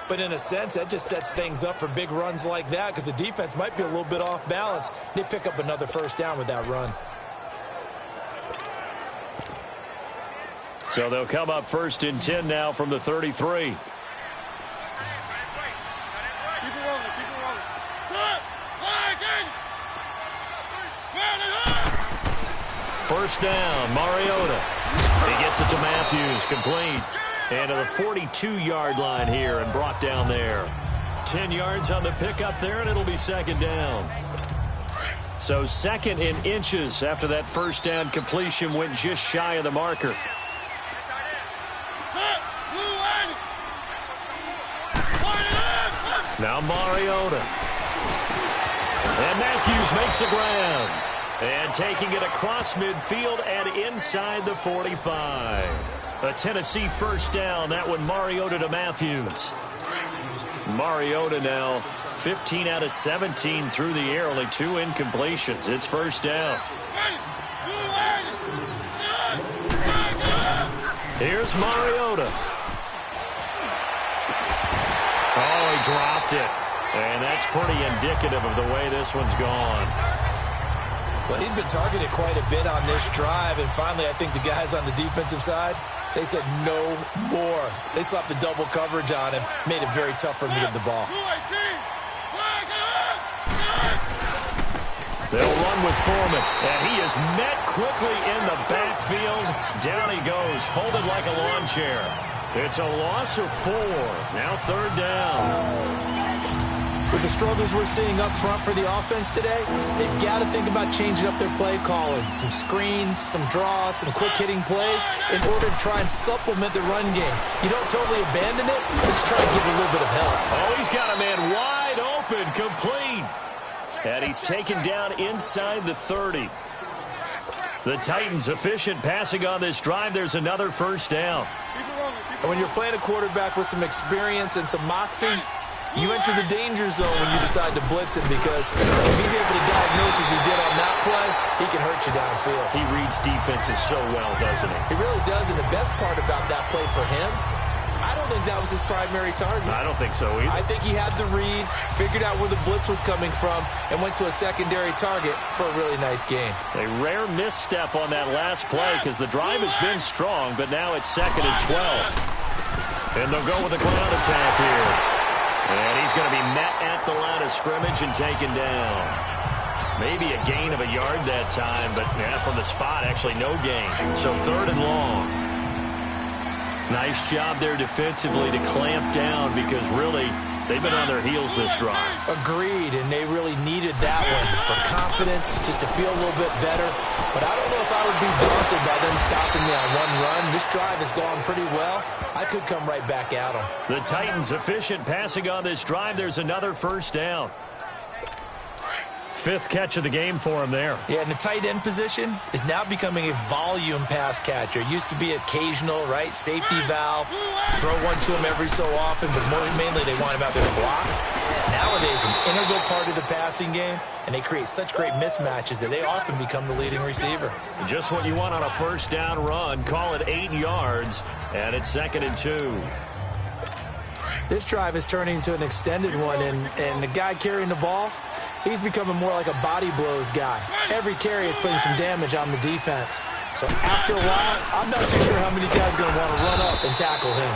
But in a sense, that just sets things up for big runs like that because the defense might be a little bit off balance. They pick up another first down with that run.
So they'll come up 1st and 10 now from the 33. First down, Mariota. He gets it to Matthews, complete. And to the 42-yard line here and brought down there. 10 yards on the pickup there, and it'll be 2nd down. So 2nd in inches after that first down completion went just shy of the marker. Now Mariota. And Matthews makes the ground. And taking it across midfield and inside the 45. A Tennessee first down. That one Mariota to Matthews. Mariota now 15 out of 17 through the air. Only 2 incompletions. It's first down. Here's Mariota. Oh, he dropped it. And that's pretty indicative of the way this one's gone.
Well, he'd been targeted quite a bit on this drive, and finally I think the guys on the defensive side, they said no more. They slapped the double coverage on him, made it very tough for him to get the ball.
They'll run with Foreman, and he is met quickly in the backfield. Down he goes, folded like a lawn chair. It's a loss of 4. Now third down.
With the struggles we're seeing up front for the offense today, they've got to think about changing up their play calling. Some screens, some draws, some quick-hitting plays in order to try and supplement the run game. You don't totally abandon it, but you try to give it a little bit of help.
Oh, he's got a man wide open, complete. And he's taken down inside the 30. The Titans efficient passing on this drive. There's another first down.
And when you're playing a quarterback with some experience and some moxie, you enter the danger zone when you decide to blitz him, because if he's able to diagnose as he did on that play, he can hurt you downfield.
He reads defenses so well, doesn't he?
He really does, and the best part about that play for him, I don't think that was his primary target.
I don't think so either.
I think he had the read, figured out where the blitz was coming from, and went to a secondary target for a really nice game.
A rare misstep on that last play because the drive has been strong, but now it's 2nd and 12. And they'll go with a ground attack here. And he's going to be met at the line of scrimmage and taken down. Maybe a gain of a yard that time, but yeah, from the spot, actually no gain. So 3rd and long. Nice job there defensively to clamp down, because really they've been on their heels this drive.
Agreed, and they really needed that one for confidence, just to feel a little bit better. But I don't know if I would be daunted by them stopping me on one run. This drive has gone pretty well. I could come right back at them.
The Titans efficient passing on this drive. There's another first down. 5th catch of the game for him there.
Yeah, and the tight end position is now becoming a volume pass catcher. It used to be occasional, right? Safety valve. Throw one to him every so often, but mainly they want him out there to block. Nowadays, an integral part of the passing game, and they create such great mismatches that they often become the leading receiver.
Just what you want on a first down run. Call it 8 yards, and it's 2nd and 2.
This drive is turning into an extended one, and the guy carrying the ball, he's becoming more like a body blows guy. Every carry is putting some damage on the defense. So after a while, I'm not too sure how many guys are going to want to run up and tackle him.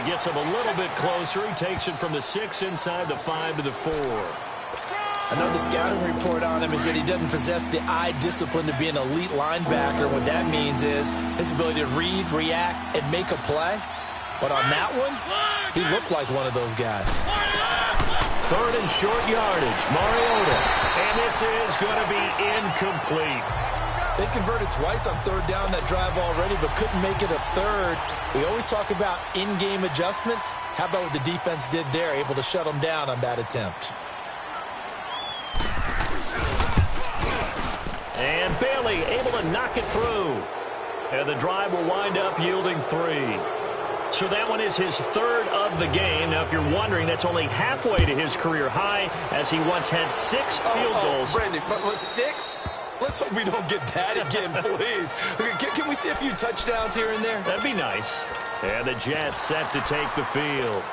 He gets him a little bit closer. He takes it from the 6 inside the 5 to the 4.
I know the scouting report on him is that he doesn't possess the eye discipline to be an elite linebacker. What that means is his ability to read, react, and make a play. But on that one, he looked like one of those guys.
3rd and short yardage, Mariota. And this is going to be incomplete.
They converted twice on 3rd down that drive already, but couldn't make it a 3rd. We always talk about in-game adjustments. How about what the defense did there, able to shut them down on that attempt?
And Bailey able to knock it through. And the drive will wind up yielding 3. So that one is his 3rd of the game. Now, if you're wondering, that's only halfway to his career high, as he once had 6 field goals.
Brandon, but 6? Let's hope we don't get that again, please. Can we see a few touchdowns here and there?
That'd be nice. And the Jets set to take the field.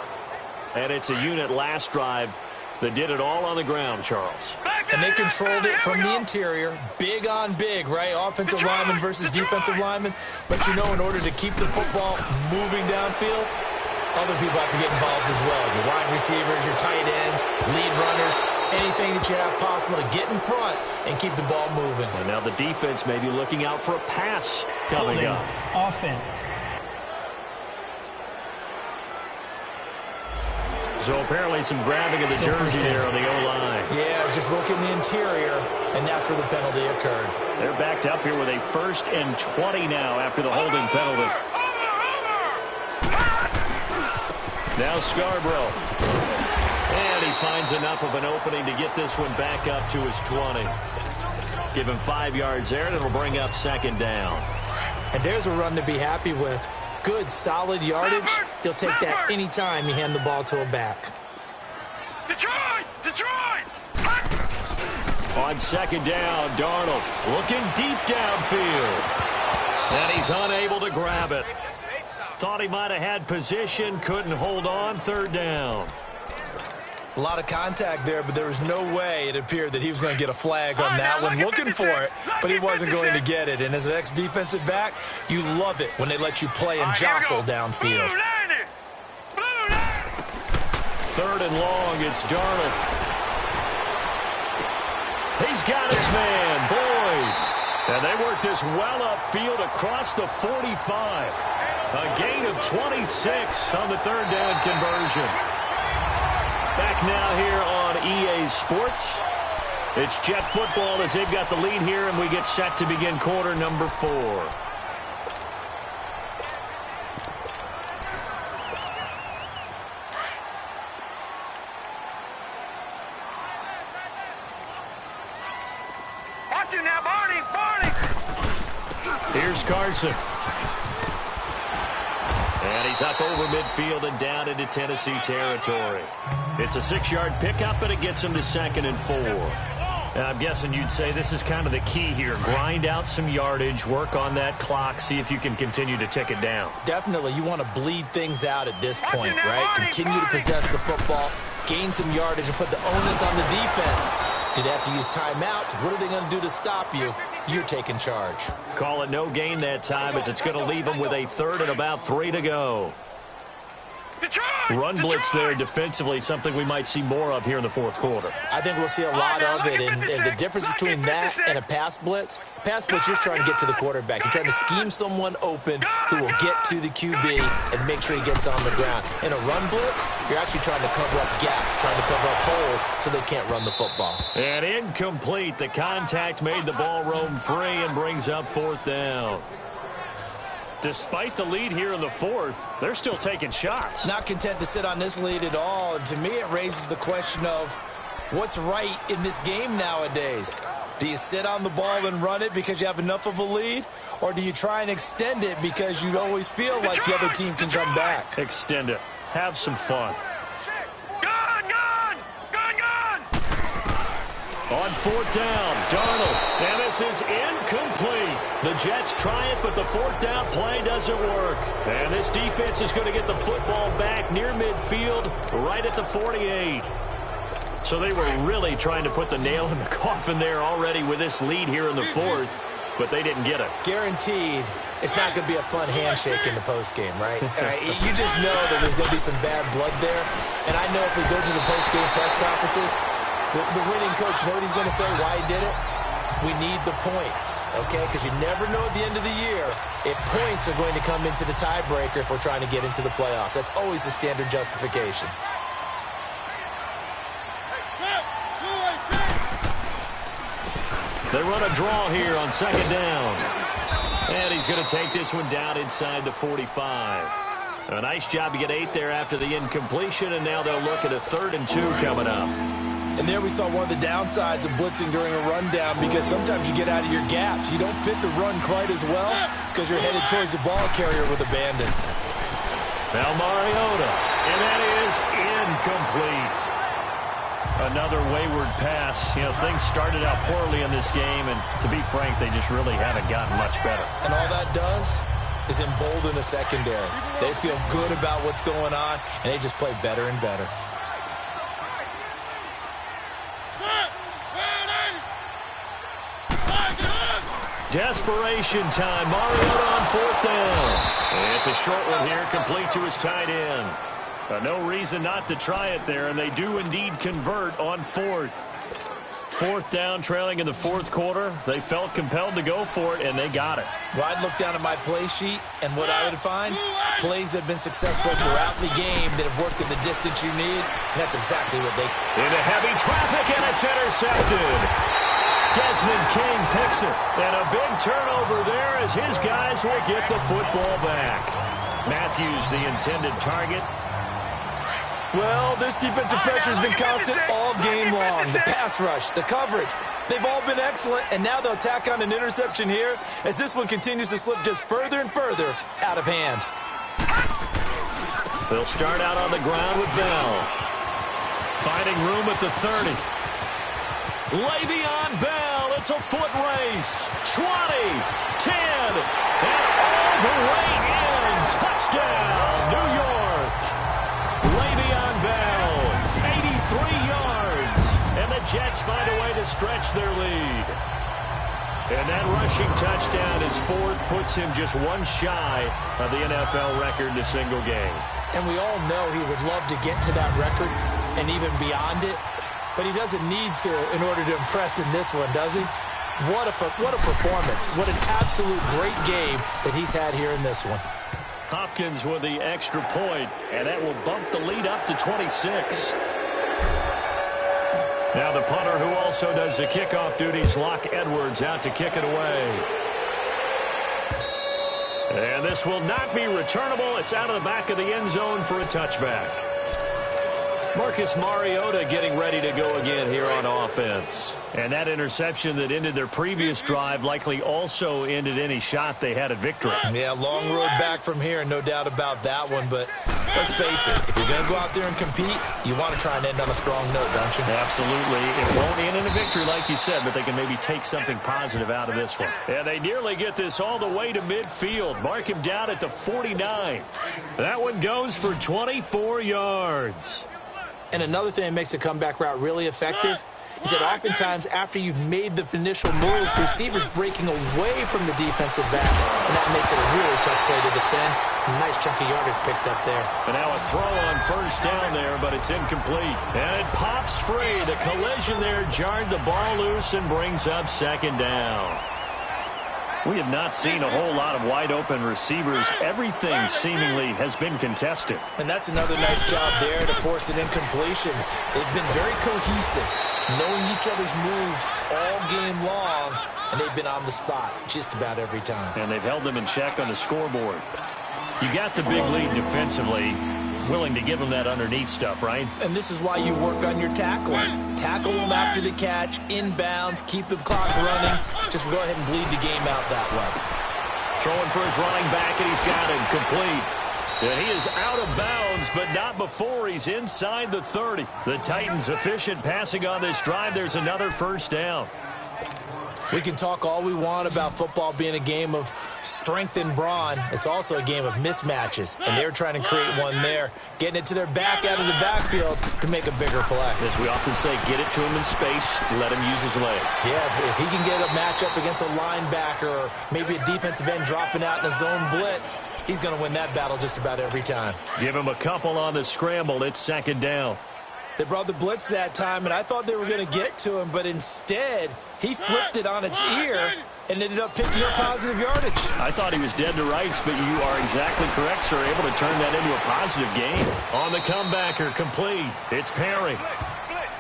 And it's a unit last drive that did it all on the ground, Charles.
And they controlled it from the interior, big on big, right? Offensive lineman versus defensive lineman. But you know, in order to keep the football moving downfield, other people have to get involved as well. Your wide receivers, your tight ends, lead runners, anything that you have possible to get in front and keep the ball moving.
And now the defense may be looking out for a pass coming up.
Offense.
So apparently some grabbing of the jersey there on the O-line.
Yeah, just look in the interior, and that's where the penalty occurred.
They're backed up here with a 1st and 20 now after the holding penalty. Now Scarborough. And he finds enough of an opening to get this one back up to his 20. Give him 5 yards there, and it'll bring up second down.
And there's a run to be happy with. Good, solid yardage. He'll take that anytime you hand the ball to him back.
Detroit! Detroit!
On second down, Darnold looking deep downfield. And he's unable to grab it. Thought he might have had position, couldn't hold on, third down.
A lot of contact there, but there was no way it appeared that he was going to get a flag on that one. Looking for it, but he wasn't going to get it. And as an ex-defensive back, you love it when they let you play and jostle downfield.
Third and long, it's Darnold. He's got his man, Boyd. And they work this well upfield across the 45. A gain of 26 on the third down conversion. Back now here on EA Sports. It's Jet football as they've got the lead here, and we get set to begin quarter number 4.
Watch it now, Barney! Barney!
Here's Carson. And he's up over midfield and down into Tennessee territory. It's a 6-yard pickup, and it gets him to 2nd and 4. And I'm guessing you'd say this is kind of the key here. Grind out some yardage, work on that clock, see if you can continue to tick it down.
Definitely, you want to bleed things out at this point, right? Continue to possess the football, gain some yardage, and put the onus on the defense. Do they have to use timeouts? What are they going to do to stop you? You're taking charge.
Call it no gain that time, as it's going to leave them with a third and about 3 to go. Run blitz there defensively, something we might see more of here in the fourth quarter.
I think we'll see a lot of it, and the difference between that and a pass blitz, you're trying to get to the quarterback. You're trying to scheme someone open who will get to the QB and make sure he gets on the ground. In a run blitz, you're actually trying to cover up gaps, trying to cover up holes so they can't run the football.
And incomplete. The contact made the ball roam free and brings up 4th down. Despite the lead here in the 4th, they're still taking shots.
Not content to sit on this lead at all. And to me, it raises the question of what's right in this game nowadays. Do you sit on the ball and run it because you have enough of a lead? Or do you try and extend it because you always feel like the other team can come back?
Extend it. Have some fun. On 4th down, Darnold. And this is incomplete. The Jets try it, but the 4th down play doesn't work. And this defense is going to get the football back near midfield, right at the 48. So they were really trying to put the nail in the coffin there already with this lead here in the 4th, but they didn't get it.
Guaranteed, it's not going to be a fun handshake in the postgame, right? You just know that there's going to be some bad blood there. And I know if we go to the postgame press conferences, the winning coach, you know what he's going to say, why he did it? We need the points, okay? Because you never know at the end of the year if points are going to come into the tiebreaker if we're trying to get into the playoffs. That's always the standard justification.
They run a draw here on 2nd down. And he's going to take this one down inside the 45. A nice job to get 8 there after the incompletion, and now they'll look at a 3rd and 2 coming up.
And there we saw one of the downsides of blitzing during a rundown, because sometimes you get out of your gaps. You don't fit the run quite as well because you're headed towards the ball carrier with abandon.
Now Mariota, and that is incomplete. Another wayward pass. You know, things started out poorly in this game, and to be frank, they just really haven't gotten much better.
And all that does is embolden a secondary. They feel good about what's going on, and they just play better and better.
Desperation time. Mariota on 4th down. And it's a short one here, complete to his tight end. No reason not to try it there, and they do indeed convert on 4th. 4th down, trailing in the 4th quarter. They felt compelled to go for it, and they got it.
Well, I'd look down at my play sheet, and what I would find, plays that have been successful throughout the game that have worked in the distance you need, and that's exactly what they...
Into heavy traffic, and it's intercepted. Desmond King picks it, and a big turnover there as his guys will get the football back. Matthews, the intended target.
Well, this defensive pressure has been constant all game long. The pass rush, the coverage, they've all been excellent, and now they'll tack on an interception here as this one continues to slip just further and further out of hand.
They'll start out on the ground with Bell. Finding room at the 30. Le'Veon Bell, it's a foot race. 20, 10, and all the way in. Touchdown, New York. Le'Veon Bell, 83 yards. And the Jets find a way to stretch their lead. And that rushing touchdown is fourth, puts him just one shy of the NFL record in a single game.
And we all know he would love to get to that record and even beyond it, but he doesn't need to in order to impress in this one, does he? What a performance. What an absolute great game that he's had here in this one.
Hopkins with the extra point, and that will bump the lead up to 26. Now the punter who also does the kickoff duties, Locke Edwards, out to kick it away. And this will not be returnable. It's out of the back of the end zone for a touchback. Marcus Mariota getting ready to go again here on offense. And that interception that ended their previous drive likely also ended any shot they had at victory.
Yeah, long road back from here, no doubt about that one. But let's face it, if you're going to go out there and compete, you want to try and end on a strong note, don't you?
Absolutely. It won't end in a victory like you said, but they can maybe take something positive out of this one. And they nearly get this all the way to midfield. Mark him down at the 49. That one goes for 24 yards.
And another thing that makes the comeback route really effective is that oftentimes after you've made the initial move, receivers breaking away from the defensive back, and that makes it a really tough play to defend. A nice chunk of yardage picked up there.
And now a throw on first down there, but it's incomplete. And it pops free. The collision there jarred the ball loose and brings up second down. We have not seen a whole lot of wide-open receivers. Everything seemingly has been contested.
And that's another nice job there to force an incompletion. They've been very cohesive, knowing each other's moves all game long, and they've been on the spot just about every time.
And they've held them in check on the scoreboard. You got the big lead defensively, willing to give them that underneath stuff, right?
And this is why you work on your tackling. Tackle them after the catch, inbounds, keep the clock running. Just go ahead and bleed the game out that way.
Throwing for his running back, and he's got him complete. And he is out of bounds, but not before he's inside the 30. The Titans efficient passing on this drive. There's another first down.
We can talk all we want about football being a game of strength and brawn. It's also a game of mismatches, and they're trying to create one there, getting it to their back out of the backfield to make a bigger play.
As we often say, get it to him in space, let him use his leg.
Yeah, if he can get a matchup against a linebacker or maybe a defensive end dropping out in a zone blitz, he's going to win that battle just about every time.
Give him a couple on the scramble. It's second down.
They brought the blitz that time, and I thought they were going to get to him, but instead he flipped it on its ear and ended up picking up positive yardage.
I thought he was dead to rights, but you are exactly correct, sir. Able to turn that into a positive gain. On the comebacker, complete. It's Perry.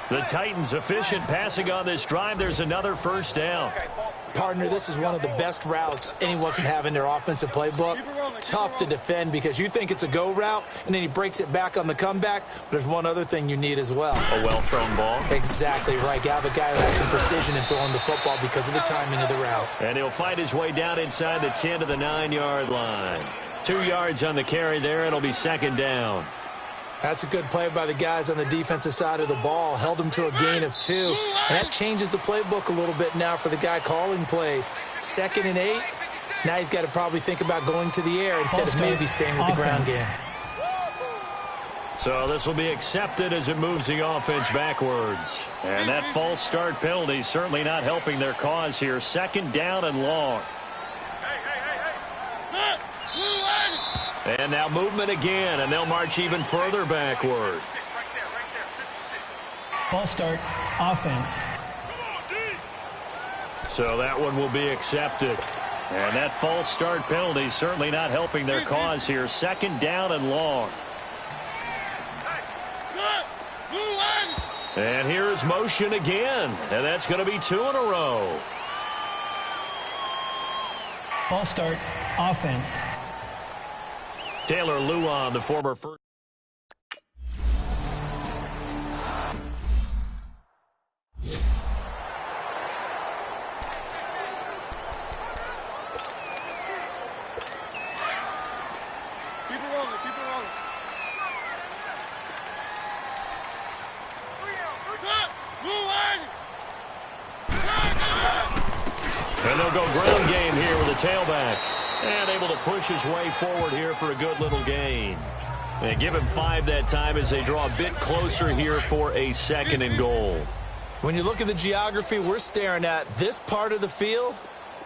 The Titans efficient passing on this drive. There's another first down.
Partner, this is one of the best routes anyone can have in their offensive playbook. Tough to defend because you think it's a go route, and then he breaks it back on the comeback. But there's one other thing you need as well.
A well-thrown ball.
Exactly right. You have a guy who has some precision in throwing the football because of the timing of the route.
And he'll fight his way down inside the 10 to the 9-yard line. 2 yards on the carry there. It'll be second down.
That's a good play by the guys on the defensive side of the ball. Held them to a gain of 2. And that changes the playbook a little bit now for the guy calling plays. 2nd and 8. Now he's got to probably think about going to the air instead of maybe staying with the ground game.
So this will be accepted as it moves the offense backwards. And that false start penalty certainly not helping their cause here. Second down and long. And now movement again, and they'll march even further backward.
False start, offense.
So that one will be accepted. And that false start penalty certainly not helping their cause here. Second down and long. And here's motion again, and that's going to be 2 in a row.
False start, offense.
Taylor Luan, the former first. And they'll go ground game here with a tailback. And able to push his way forward here for a good little gain. And give him 5 that time as they draw a bit closer here for a 2nd and goal.
When you look at the geography we're staring at, this part of the field,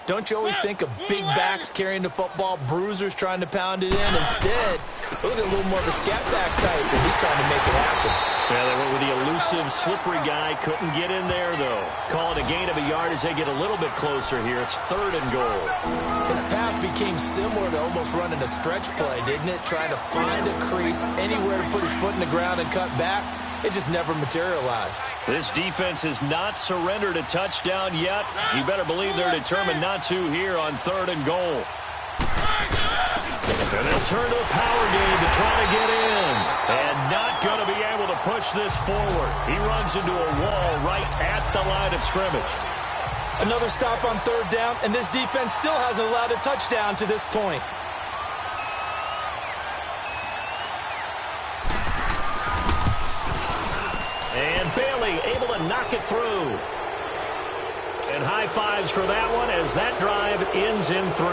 don't you always think of big backs carrying the football, bruisers trying to pound it in? Instead, look at a little more of a scat back type, and he's trying to make it happen.
Yeah, they went with the elusive, slippery guy. Couldn't get in there, though. Call it a gain of a yard as they get a little bit closer here. It's 3rd and goal.
His path became similar to almost running a stretch play, didn't it? Trying to find a crease, anywhere to put his foot in the ground and cut back. It just never materialized.
This defense has not surrendered a touchdown yet. You better believe they're determined not to here on 3rd and goal. And they'll turn to the power game to try to get in. And not going to be able to push this forward. He runs into a wall right at the line of scrimmage.
Another stop on 3rd down, and this defense still hasn't allowed a touchdown to this point.
And Bailey able to knock it through. And high fives for that one as that drive ends in 3.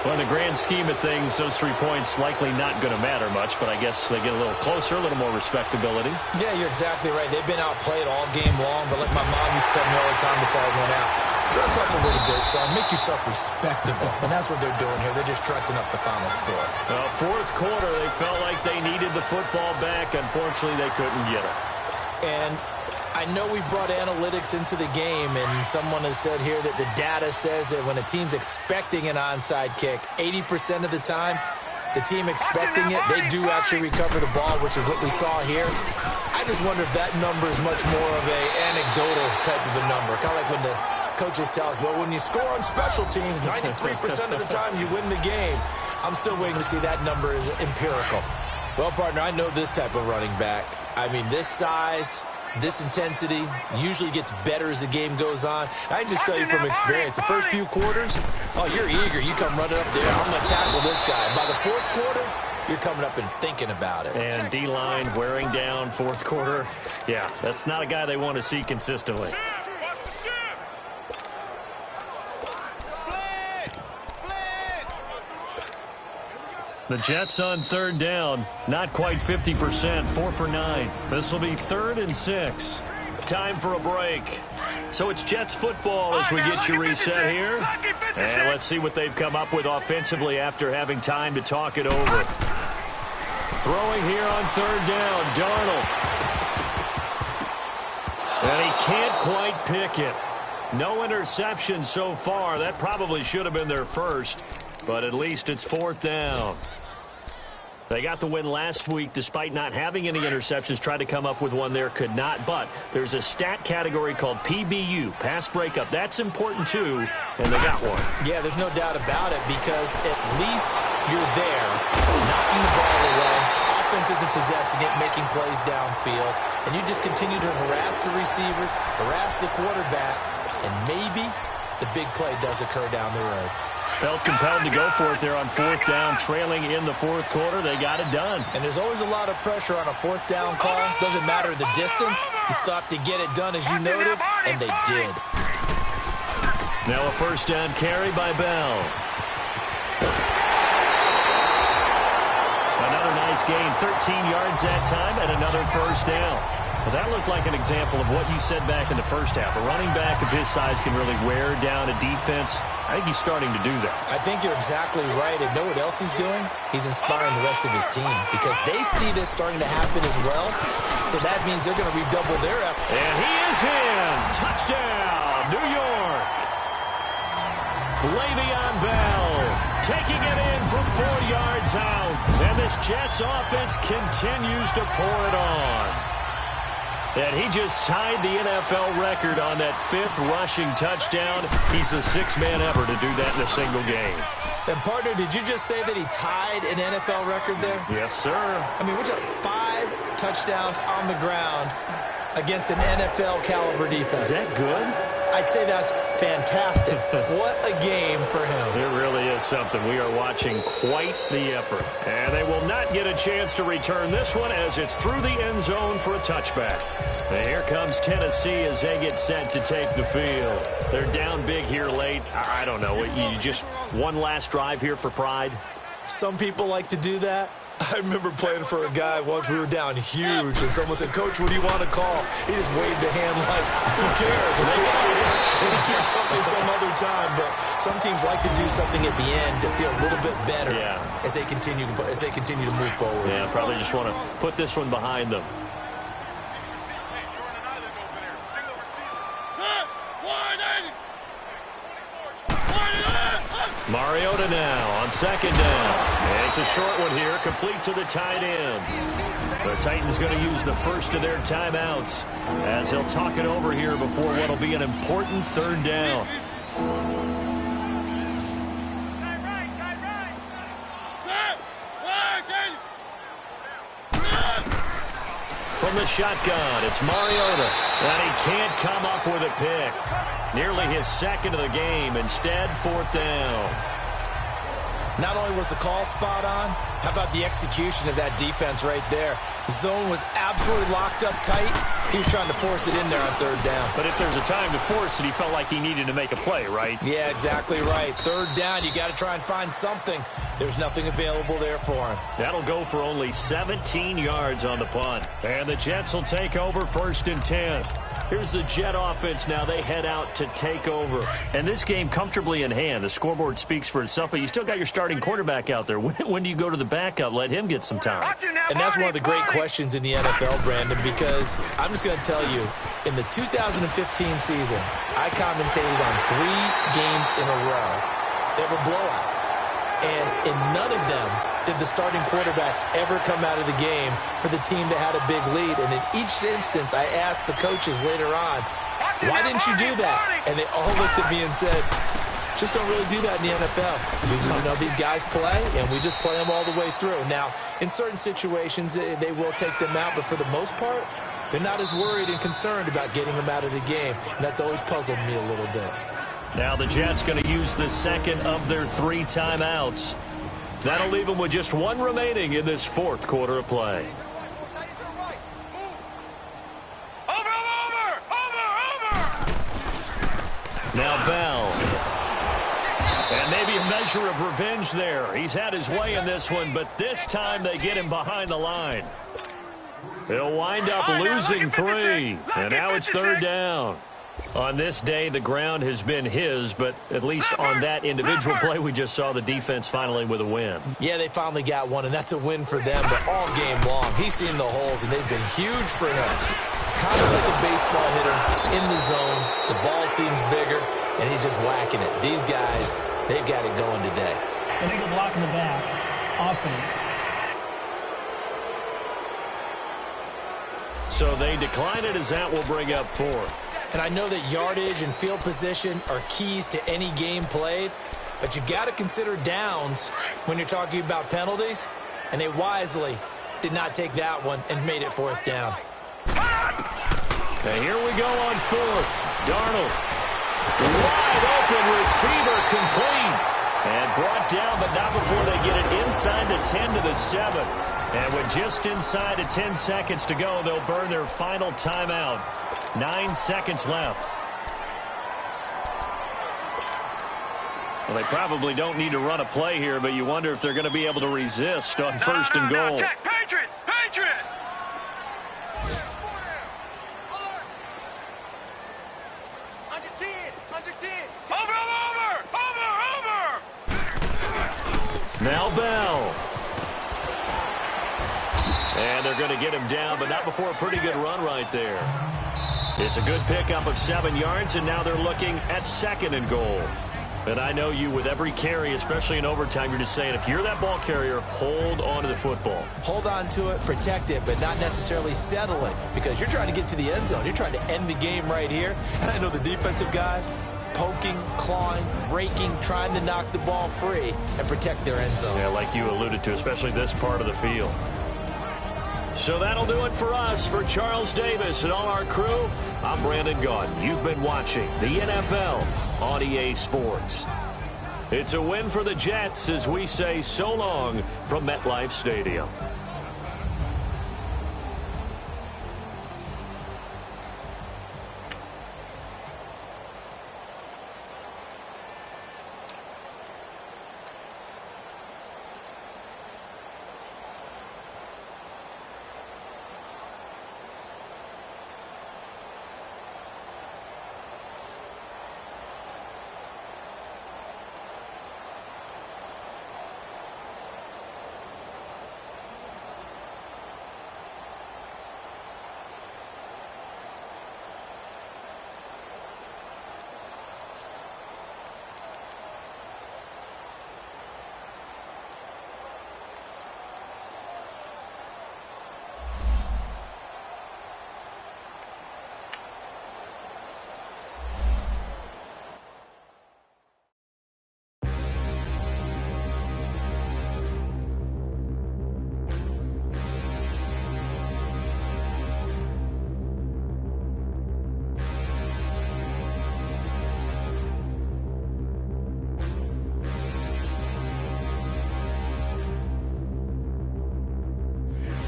Well, in the grand scheme of things, those 3 points likely not going to matter much, but I guess they get a little closer, a little more respectability.
Yeah, you're exactly right. They've been outplayed all game long, but like my mom used to tell me all the time before I went out, dress up a little bit, son. Make yourself respectable. And that's what they're doing here. They're just dressing up the final score.
Well, 4th quarter, they felt like they needed the football back. Unfortunately, they couldn't get it.
And I know we brought analytics into the game, and someone has said here that the data says that when a team's expecting an onside kick, 80% of the time, the team expecting it, they do actually recover the ball, which is what we saw here. I just wonder if that number is much more of an anecdotal type of a number, kind of like when the coaches tell us, well, when you score on special teams, 93% of the time you win the game. I'm still waiting to see that number is empirical. Well, partner, I know this type of running back. I mean, this size, this intensity usually gets better as the game goes on. I can just tell you from experience, the first few quarters, oh, you're eager. You come running up there. I'm going to tackle this guy. By the 4th quarter, you're coming up and thinking about it.
And D-line wearing down 4th quarter. Yeah, that's not a guy they want to see consistently. The Jets on 3rd down, not quite 50%, 4 for 9. This will be 3rd and 6. Time for a break. So it's Jets football as we get you reset here. And let's see what they've come up with offensively after having time to talk it over. Throwing here on 3rd down, Darnold. And he can't quite pick it. No interception so far. That probably should have been their first, but at least it's 4th down. They got the win last week despite not having any interceptions. Tried to come up with one there, could not. But there's a stat category called PBU, pass breakup. That's important too, and they got one.
Yeah, there's no doubt about it because at least you're there, knocking the ball away. Offense isn't possessing it, making plays downfield. And you just continue to harass the receivers, harass the quarterback, and maybe the big play does occur down the road.
Felt compelled to go for it there on 4th down, trailing in the 4th quarter. They got it done.
And there's always a lot of pressure on a 4th down call. Doesn't matter the distance. You still have to get it done, as you noted, and they did.
Now a 1st down carry by Bell. Another nice gain, 13 yards that time, and another 1st down. Well, that looked like an example of what you said back in the first half. A running back of his size can really wear down a defense. I think he's starting to do that.
I think you're exactly right. And know what else he's doing? He's inspiring the rest of his team because they see this starting to happen as well. So that means they're going to redouble their effort.
And he is in. Touchdown, New York. Le'Veon Bell taking it in from 4 yards out. And this Jets offense continues to pour it on. And he just tied the NFL record on that 5th rushing touchdown. He's the 6th man ever to do that in a single game.
And, partner, did you just say that he tied an NFL record there?
Yes, sir.
I mean, we're talking 5 touchdowns on the ground against an NFL caliber defense.
Is that good?
I'd say that's fantastic. What a game for him.
It really is something. We are watching quite the effort. And they will not get a chance to return this one as it's through the end zone for a touchback. And here comes Tennessee as they get set to take the field. They're down big here late. I don't know. You just one last drive here for pride?
Some people like to do that. I remember playing for a guy once. We were down huge, and someone said, "Coach, what do you want to call?" He just waved a hand like, "Who cares? Let's go out here and do something some other time." But some teams like to do something at the end to feel a little bit better as they continue to move forward.
Yeah, probably just want to put this one behind them. Mariota now on second down. And it's a short one here, complete to the tight end. The Titans going to use the first of their timeouts as they'll talk it over here before what will be an important third down. From the shotgun, it's Mariota, and he can't come up with a pick. Nearly his second of the game. Instead, fourth down.
Not only was the call spot on, how about the execution of that defense right there? The zone was absolutely locked up tight. He was trying to force it in there on third down.
But if there's a time to force it, he felt like he needed to make a play, right?
Yeah, exactly right. Third down, you got to try and find something. There's nothing available there for him.
That'll go for only 17 yards on the punt. And the Jets will take over 1st and 10. Here's the Jet offense now. They head out to take over. And this game comfortably in hand. The scoreboard speaks for itself, but you still got your starting quarterback out there. When do you go to the backup? Let him get some time.
And that's one of the great questions in the NFL, Brandon, because I'm just going to tell you, in the 2015 season, I commentated on 3 games in a row. They were blowouts. And in none of them did the starting quarterback ever come out of the game for the team that had a big lead. And in each instance, I asked the coaches later on, why didn't you do that? And they all looked at me and said, just don't really do that in the NFL. You know, these guys play, and we just play them all the way through. Now, in certain situations, they will take them out, but for the most part, they're not as worried and concerned about getting them out of the game. And that's always puzzled me a little bit.
Now the Jets going to use the second of their 3 timeouts. That'll leave them with just 1 remaining in this 4th quarter of play.
Over!
Now Bell. And maybe a measure of revenge there. He's had his way in this one, but this time they get him behind the line. They'll wind up losing 3. And now it's 3rd down. On this day, the ground has been his, but at least on that individual play, we just saw the defense finally with a win.
Yeah, they finally got one, and that's a win for them, but all game long, he's seen the holes, and they've been huge for him. Kind of like a baseball hitter in the zone. The ball seems bigger, and he's just whacking it. These guys, they've got it going today.
Illegal block in the back. Offense.
So they decline it as that will bring up 4th.
And I know that yardage and field position are keys to any game played, but you've got to consider downs when you're talking about penalties, and they wisely did not take that one and made it 4th down.
And here we go on 4th. Darnold. Wide open receiver complete. And brought down, but not before they get it inside the 10 to the 7. And with just inside of 10 seconds to go, they'll burn their final timeout. 9 seconds left. Well, they probably don't need to run a play here, but you wonder if they're going to be able to resist on 1st and goal.
Patriot! Under 10! Over!
Now Bell. And they're going to get him down, but not before a pretty good run right there. It's a good pickup of 7 yards, and now they're looking at 2nd and goal. And I know you, with every carry, especially in overtime, you're just saying, if you're that ball carrier, hold on to the football.
Hold on to it, protect it, but not necessarily settle it, because you're trying to get to the end zone. You're trying to end the game right here. And I know the defensive guys poking, clawing, raking, trying to knock the ball free and protect their end zone.
Yeah, like you alluded to, especially this part of the field. So that'll do it for us. For Charles Davis and all our crew, I'm Brandon Gaudin. You've been watching the NFL on EA Sports. It's a win for the Jets as we say so long from MetLife Stadium.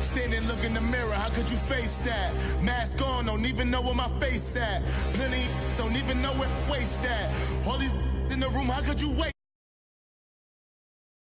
Standing, look in the mirror, how could you face that? Mask on, don't even know where my face at. Plenty, don't even know where waist at. All these in the room, how could you wait?